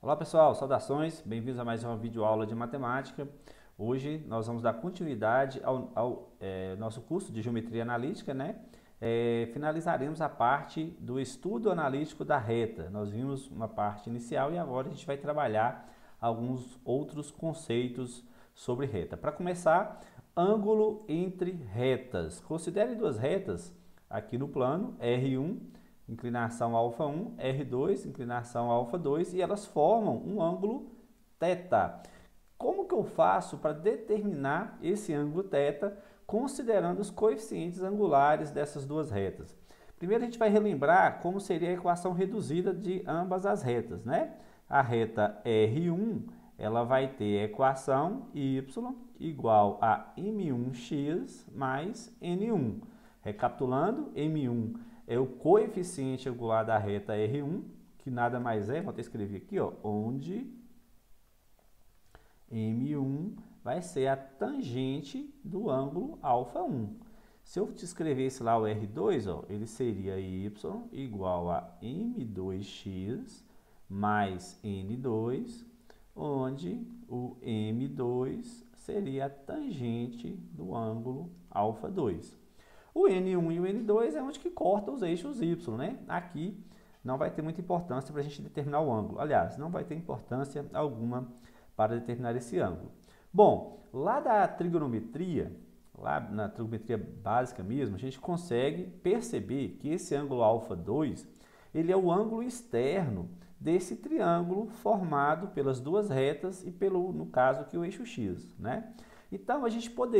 Olá pessoal, saudações, bem-vindos a mais uma videoaula de matemática. Hoje nós vamos dar continuidade ao nosso curso de Geometria Analítica, né? Finalizaremos a parte do estudo analítico da reta. Nós vimos uma parte inicial e agora a gente vai trabalhar alguns outros conceitos sobre reta. Para começar, ângulo entre retas. Considere duas retas aqui no plano, R1, inclinação α1, R2, inclinação α2, e elas formam um ângulo θ. Como que eu faço para determinar esse ângulo θ, considerando os coeficientes angulares dessas duas retas? Primeiro a gente vai relembrar como seria a equação reduzida de ambas as retas, né? A reta R1, ela vai ter a equação y igual a m1x mais n1. Recapitulando, m1 é o coeficiente angular da reta R1, que nada mais é, vou até escrever aqui, ó, onde M1 vai ser a tangente do ângulo α1. Se eu te escrevesse lá o R2, ó, ele seria y igual a M2x mais N2, onde o M2 seria a tangente do ângulo α2. O N1 e o N2 é onde que corta os eixos Y, né? Aqui não vai ter muita importância para a gente determinar o ângulo. Aliás, não vai ter importância alguma para determinar esse ângulo. Bom, lá da trigonometria, lá na trigonometria básica mesmo, a gente consegue perceber que esse ângulo α2, ele é o ângulo externo desse triângulo formado pelas duas retas e pelo, no caso aqui, o eixo X, né? Então, a gente pode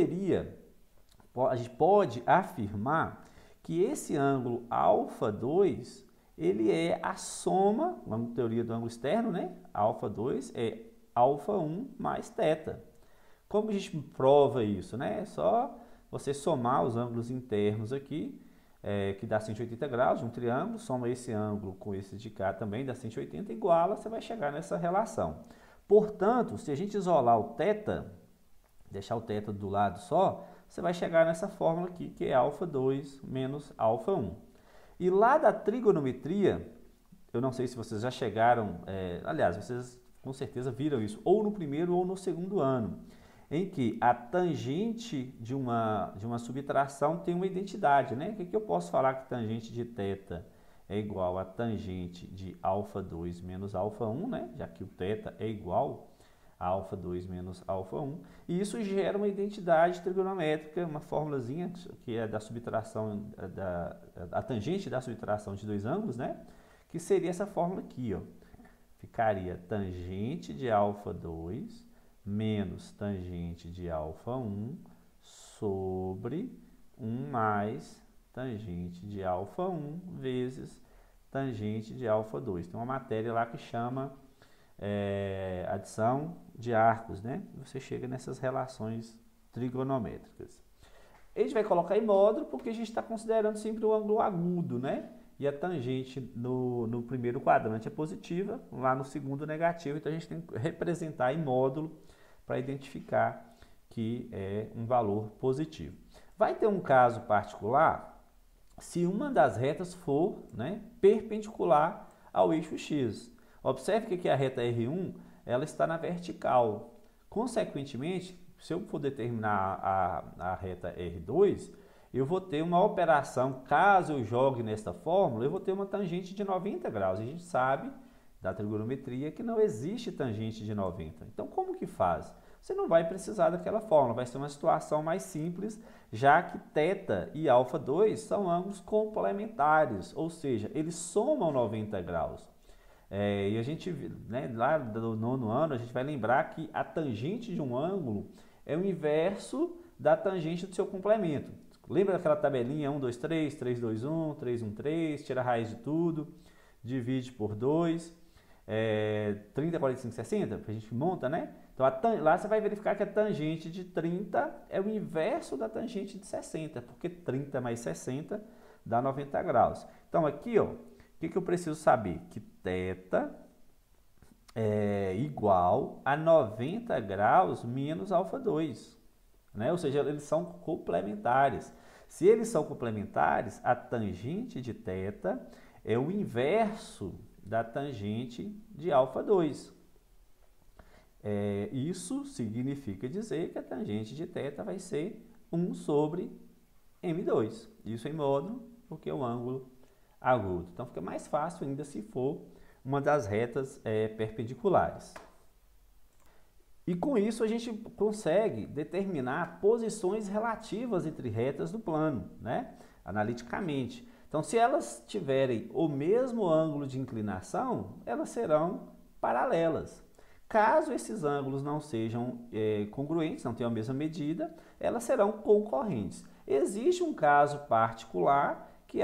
afirmar que esse ângulo α2, ele é a soma, na teoria do ângulo externo, né? α2 é α1 mais θ. Como a gente prova isso, né? É só você somar os ângulos internos aqui, que dá 180 graus de um triângulo, soma esse ângulo com esse de cá também, dá 180, iguala, você vai chegar nessa relação. Portanto, se a gente isolar o θ, deixar o θ do lado só, você vai chegar nessa fórmula aqui, que é α2 menos α1. E lá da trigonometria, eu não sei se vocês já chegaram, aliás, vocês com certeza viram isso, ou no primeiro ou no segundo ano, em que a tangente de uma subtração tem uma identidade, né? O que eu posso falar que tangente de θ é igual a tangente de α2 menos α1, né? Já que o θ é igual α2 menos α1, e isso gera uma identidade trigonométrica, uma formulazinha que é da subtração, a tangente da subtração de dois ângulos, né? Que seria essa fórmula aqui, ó. Ficaria tangente de α2 menos tangente de α1 sobre 1 mais tangente de α1 vezes tangente de α2. Tem uma matéria lá que chama adição de arcos, né? Você chega nessas relações trigonométricas. A gente vai colocar em módulo porque a gente está considerando sempre o ângulo agudo, né? E a tangente no primeiro quadrante é positiva, lá no segundo negativa, então a gente tem que representar em módulo para identificar que é um valor positivo. Vai ter um caso particular se uma das retas for, né, perpendicular ao eixo X. Observe que aqui a reta R1 ela está na vertical. Consequentemente, se eu for determinar a reta R2, eu vou ter uma operação, caso eu jogue nesta fórmula, eu vou ter uma tangente de 90 graus. E a gente sabe da trigonometria que não existe tangente de 90. Então, como que faz? Você não vai precisar daquela fórmula, vai ser uma situação mais simples, já que θ e α2 são ângulos complementares, ou seja, eles somam 90 graus. E a gente, né, lá do nono ano, a gente vai lembrar que a tangente de um ângulo é o inverso da tangente do seu complemento. Lembra daquela tabelinha 1, 2, 3, 3, 2, 1, 3, 1, 3, tira a raiz de tudo, divide por 2, 30, 45, 60, a gente monta, né? Então, lá você vai verificar que a tangente de 30 é o inverso da tangente de 60, porque 30 mais 60 dá 90 graus. Então, aqui, ó, o que eu preciso saber? Que θ é igual a 90 graus menos α2, né? Ou seja, eles são complementares. Se eles são complementares, a tangente de θ é o inverso da tangente de alfa 2. Isso significa dizer que a tangente de θ vai ser 1 sobre M2. Isso em módulo, porque é um ângulo agudo. Então fica mais fácil ainda se for uma das retas perpendiculares. E com isso a gente consegue determinar posições relativas entre retas do plano, né? Analiticamente. Então, se elas tiverem o mesmo ângulo de inclinação, elas serão paralelas. Caso esses ângulos não sejam congruentes, não tenham a mesma medida, elas serão concorrentes. Existe um caso particular que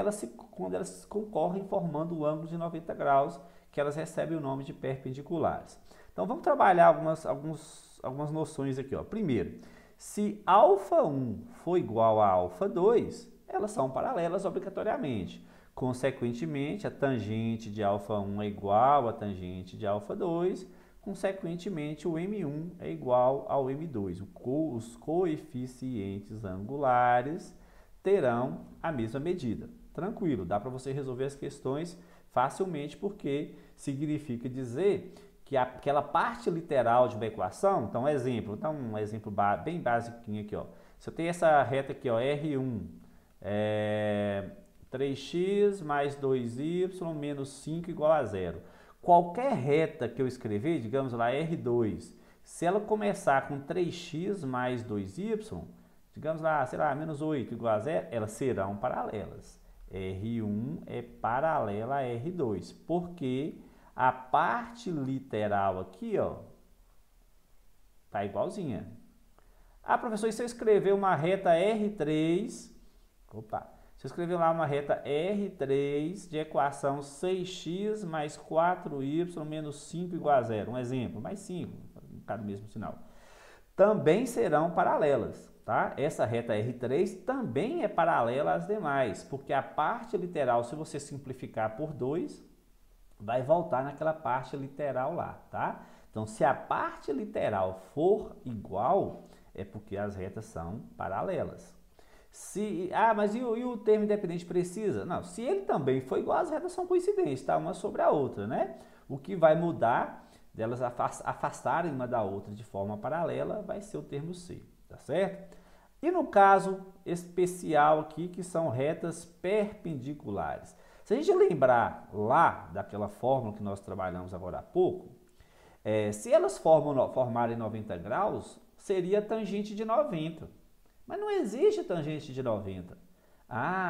quando elas concorrem formando o ângulo de 90 graus, que elas recebem o nome de perpendiculares. Então vamos trabalhar algumas noções aqui. Ó. Primeiro, se α1 for igual a α2, elas são paralelas obrigatoriamente. Consequentemente, a tangente de α1 é igual à tangente de α2, consequentemente o M1 é igual ao M2. Os coeficientes angulares terão a mesma medida. Tranquilo, dá para você resolver as questões facilmente, porque significa dizer que aquela parte literal de uma equação, então um exemplo bem basiquinho aqui, ó. Se eu tenho essa reta aqui, ó, R1, 3x mais 2y menos 5 igual a zero. Qualquer reta que eu escrever, digamos lá R2, se ela começar com 3x mais 2y, digamos lá, sei lá, menos 8 igual a zero, elas serão paralelas. R1 é paralela a R2, porque a parte literal aqui, ó, tá igualzinha. Ah, professor, e se eu escrever uma reta R3, se eu escrever lá uma reta R3 de equação 6x mais 4y menos 5 igual a zero, um exemplo, mais 5, no caso do mesmo sinal, também serão paralelas. Tá? Essa reta R3 também é paralela às demais, porque a parte literal, se você simplificar por 2, vai voltar naquela parte literal lá, tá? Então, se a parte literal for igual, é porque as retas são paralelas. Mas e o termo independente precisa? Não, se ele também for igual, as retas são coincidentes, tá? Uma sobre a outra, né? O que vai mudar delas afastarem uma da outra de forma paralela vai ser o termo C. Tá certo? E no caso especial aqui, que são retas perpendiculares. Se a gente lembrar lá daquela fórmula que nós trabalhamos agora há pouco, se elas formarem 90 graus, seria a tangente de 90. Mas não existe tangente de 90.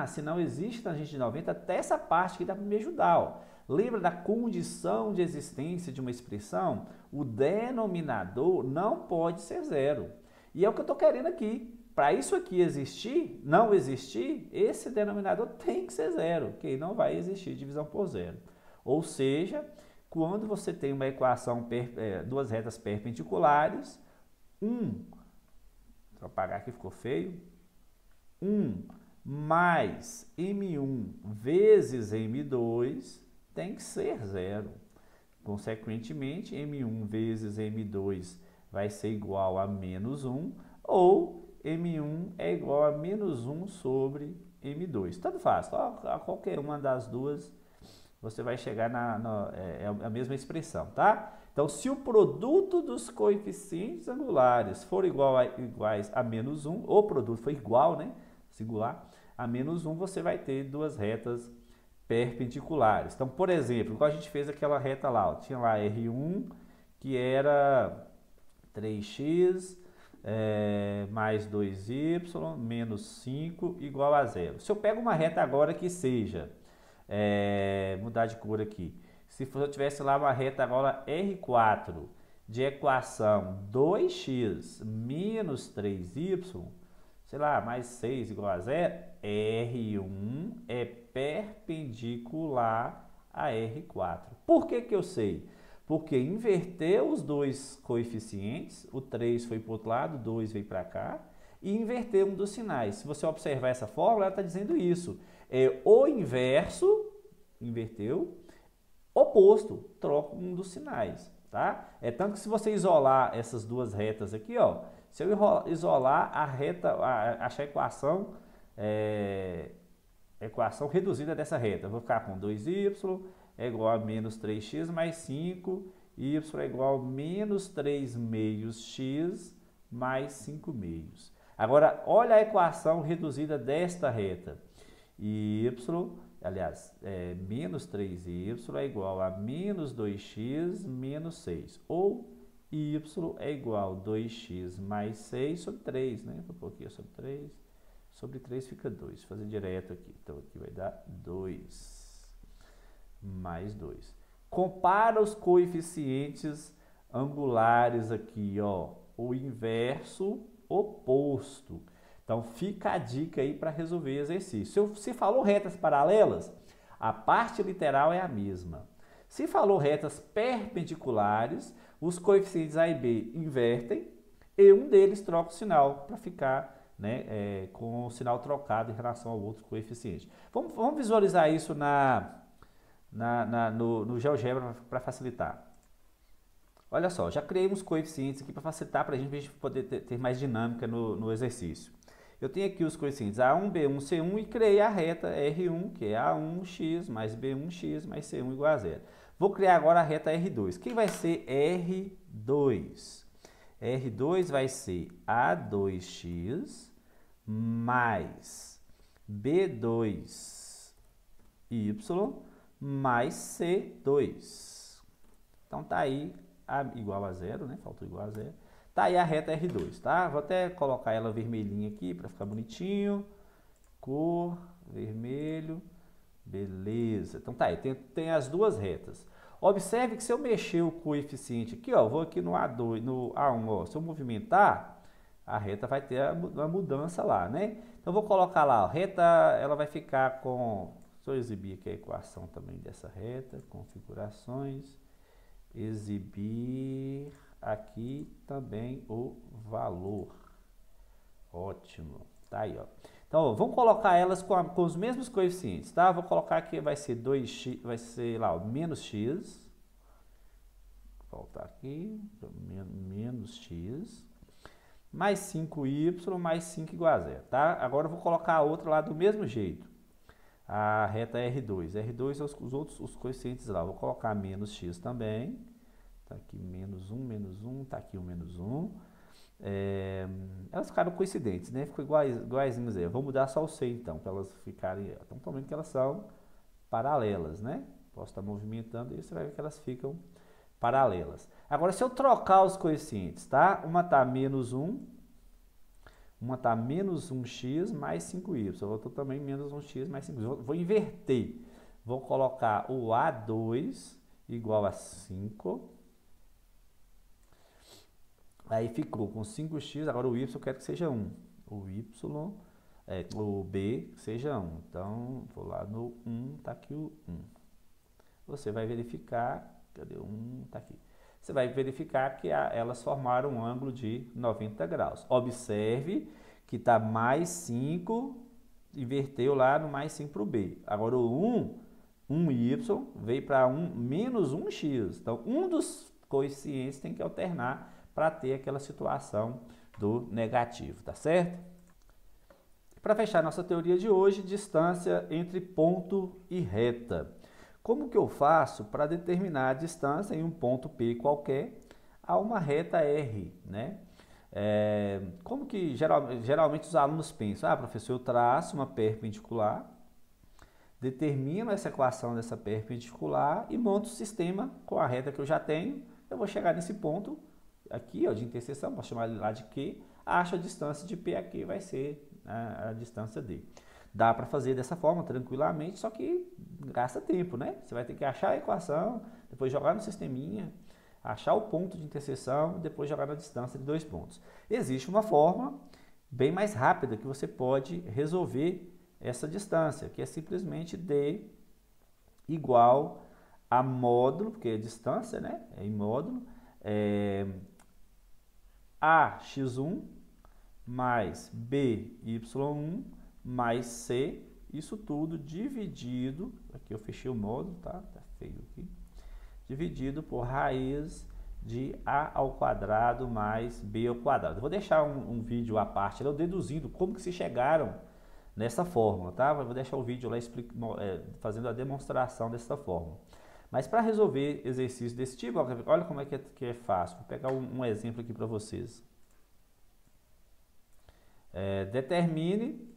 Se não existe tangente de 90, até essa parte aqui dá para me ajudar. Ó. Lembra da condição de existência de uma expressão? O denominador não pode ser zero. E é o que eu estou querendo aqui. Para isso aqui existir, não existir, esse denominador tem que ser zero, que não vai existir divisão por zero. Ou seja, quando você tem uma equação, duas retas perpendiculares, deixa eu apagar aqui, ficou feio, 1 mais M1 vezes M2 tem que ser zero. Consequentemente, M1 vezes M2 vai ser igual a menos 1, ou M1 é igual a menos 1 sobre M2. Tanto faz, a qualquer uma das duas você vai chegar a mesma expressão, tá? Então, se o produto dos coeficientes angulares for iguais a menos 1, o produto for igual, né, singular, a menos 1, você vai ter duas retas perpendiculares. Então, por exemplo, quando a gente fez aquela reta lá, ó, tinha lá R1, que era 3x mais 2y menos 5 igual a zero. Se eu pego uma reta agora que seja, mudar de cor aqui, se eu tivesse lá uma reta agora R4 de equação 2x menos 3y, sei lá, mais 6 igual a zero, R1 é perpendicular a R4. Por que que eu sei? Porque inverteu os dois coeficientes, o 3 foi para o outro lado, o 2 veio para cá, e inverteu um dos sinais. Se você observar essa fórmula, ela está dizendo isso. O inverso, inverteu, oposto, troca um dos sinais. Tá? Tanto que se você isolar essas duas retas aqui, ó, se eu isolar a reta, achar a equação reduzida dessa reta, eu vou ficar com 2y é igual a menos 3x mais 5, y é igual a menos 3 meios x mais 5 meios. Agora, olha a equação reduzida desta reta. Y, aliás, menos 3y é igual a menos 2x menos 6. Ou y é igual a 2x mais 6 sobre 3, né? Vou pôr aqui sobre 3. Sobre 3 fica 2. Vou fazer direto aqui. Então, aqui vai dar 2 mais 2. Compara os coeficientes angulares aqui, ó. O inverso oposto. Então, fica a dica aí para resolver exercício. Se falou retas paralelas, a parte literal é a mesma. Se falou retas perpendiculares, os coeficientes A e B invertem e um deles troca o sinal para ficar, né, com o sinal trocado em relação ao outro coeficiente. Vamos visualizar isso no GeoGebra para facilitar. Olha só, já criei uns coeficientes aqui para facilitar para a gente poder ter mais dinâmica no exercício. Eu tenho aqui os coeficientes A1, B1, C1 e criei a reta R1, que é A1x mais B1x mais C1 igual a zero. Vou criar agora a reta R2. Quem vai ser R2? R2 vai ser A2x mais B2y mais C2. Então tá aí igual a zero, né? Faltou igual a zero. Tá aí a reta R2, tá? Vou até colocar ela vermelhinha aqui para ficar bonitinho. Cor, vermelho, beleza. Então tá aí, tem as duas retas. Observe que se eu mexer o coeficiente aqui, ó, vou aqui no A2, no A1, ó, se eu movimentar, a reta vai ter uma mudança lá, né? Então vou colocar lá, ó, reta, ela vai ficar com, deixa eu exibir aqui a equação também dessa reta, configurações, exibir aqui também o valor. Ótimo. Tá aí, ó. Então, ó, vamos colocar elas com os mesmos coeficientes, tá? Vou colocar aqui, vai ser 2x, vai ser lá, ó, menos x. Vou voltar aqui, menos x. Mais 5y mais 5 igual a zero, tá? Agora eu vou colocar a outra lá do mesmo jeito. A reta R2. R2 é os coeficientes lá. Vou colocar menos x também. Tá aqui menos 1, tá aqui o menos 1. Elas ficaram coincidentes, né? Ficou iguaizinhas aí. Vou mudar só o C então, para elas ficarem. Então, estão vendo que elas são paralelas, né? Posso estar movimentando e você vai ver que elas ficam paralelas. Agora, se eu trocar os coeficientes, tá? Uma tá menos 1, uma tá menos 1x mais 5y. Eu vou também menos 1x mais 5y. Vou inverter. Vou colocar o A2 igual a 5. Aí ficou com 5x, agora o y eu quero que seja 1. O b seja 1. Então, vou lá no 1, tá aqui o 1. Você vai verificar, cadê o 1? Tá aqui. Você vai verificar que elas formaram um ângulo de 90 graus. Observe que está mais 5, inverteu lá no mais 5 para o b. Agora o 1y veio para menos 1x. Então, um dos coeficientes tem que alternar para ter aquela situação do negativo, tá certo? Para fechar nossa teoria de hoje, distância entre ponto e reta. Como que eu faço para determinar a distância em um ponto P qualquer a uma reta R, né? Como que geralmente os alunos pensam? Professor, eu traço uma perpendicular, determino essa equação dessa perpendicular e monto o sistema com a reta que eu já tenho. Eu vou chegar nesse ponto aqui, ó, de interseção, posso chamar ele lá de Q, acho a distância de P aqui, vai ser a distância D. Dá para fazer dessa forma, tranquilamente, só que gasta tempo, né? Você vai ter que achar a equação, depois jogar no sisteminha, achar o ponto de interseção, depois jogar na distância de dois pontos. Existe uma forma bem mais rápida que você pode resolver essa distância, que é simplesmente D igual a módulo, porque é distância, né? É em módulo, AX1 mais BY1 mais C, isso tudo dividido, aqui eu fechei o módulo, tá feio aqui, dividido por raiz de A ao quadrado mais B ao quadrado. Eu vou deixar um vídeo à parte, eu deduzindo como que se chegaram nessa fórmula, tá? Eu vou deixar o vídeo lá fazendo a demonstração dessa fórmula. Mas para resolver exercício desse tipo, olha como é que é fácil. Vou pegar um exemplo aqui para vocês. Determine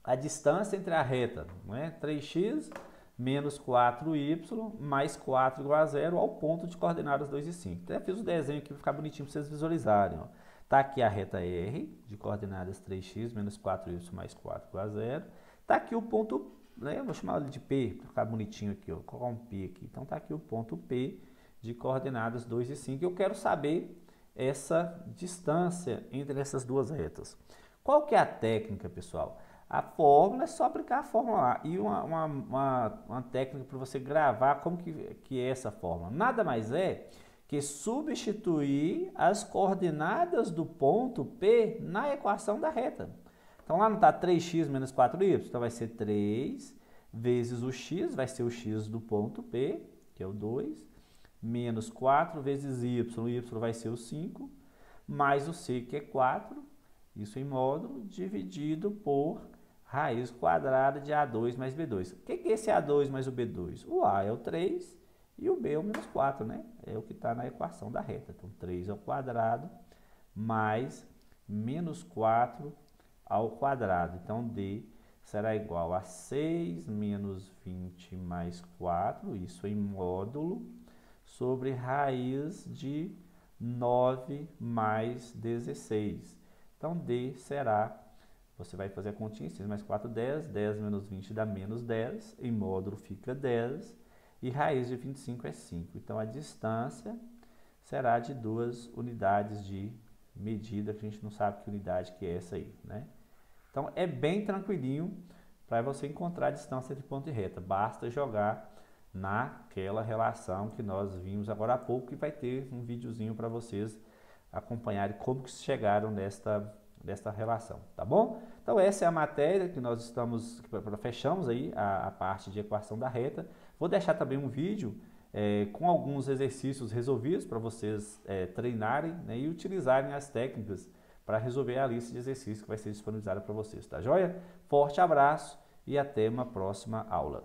a distância entre a reta, né? 3x menos 4y mais 4 igual a 0 ao ponto de coordenadas 2 e 5. Até fiz o desenho aqui para ficar bonitinho para vocês visualizarem. Está aqui a reta R, de coordenadas 3x menos 4y mais 4 igual a 0. Está aqui o ponto, né? Eu vou chamar ele de P, para ficar bonitinho aqui. Vou colocar um P aqui. Então está aqui o ponto P de coordenadas 2 e 5. Eu quero saber essa distância entre essas duas retas. Qual que é a técnica, pessoal? A fórmula é só aplicar a fórmula lá. E uma técnica para você gravar como que é essa fórmula. Nada mais é que substituir as coordenadas do ponto P na equação da reta. Então lá não está 3x menos 4y, então vai ser 3 vezes o x, vai ser o x do ponto P, que é o 2, menos 4 vezes y, o y vai ser o 5, mais o c, que é 4, isso em módulo, dividido por raiz quadrada de A2 mais B2. O que é esse A2 mais o B2? O A é o 3 e o B é o menos 4, né? É o que está na equação da reta. Então, 3 ao quadrado mais menos 4 ao quadrado. Então, D será igual a 6 menos 20 mais 4, isso em módulo, sobre raiz de 9 mais 16. Então, D será, você vai fazer a continha, 6 mais 4, 10, 10 menos 20 dá menos 10, em módulo fica 10, e raiz de 25 é 5. Então, a distância será de 2 unidades de medida, que a gente não sabe que unidade que é essa aí, né? Então, é bem tranquilinho para você encontrar a distância entre ponto e reta. Basta jogar naquela relação que nós vimos agora há pouco, que vai ter um videozinho para vocês acompanharem como que chegaram nesta relação, tá bom? Então essa é a matéria que nós fechamos aí a parte de equação da reta. Vou deixar também um vídeo com alguns exercícios resolvidos para vocês treinarem, né, e utilizarem as técnicas para resolver a lista de exercícios que vai ser disponibilizada para vocês, tá joia? Forte abraço e até uma próxima aula.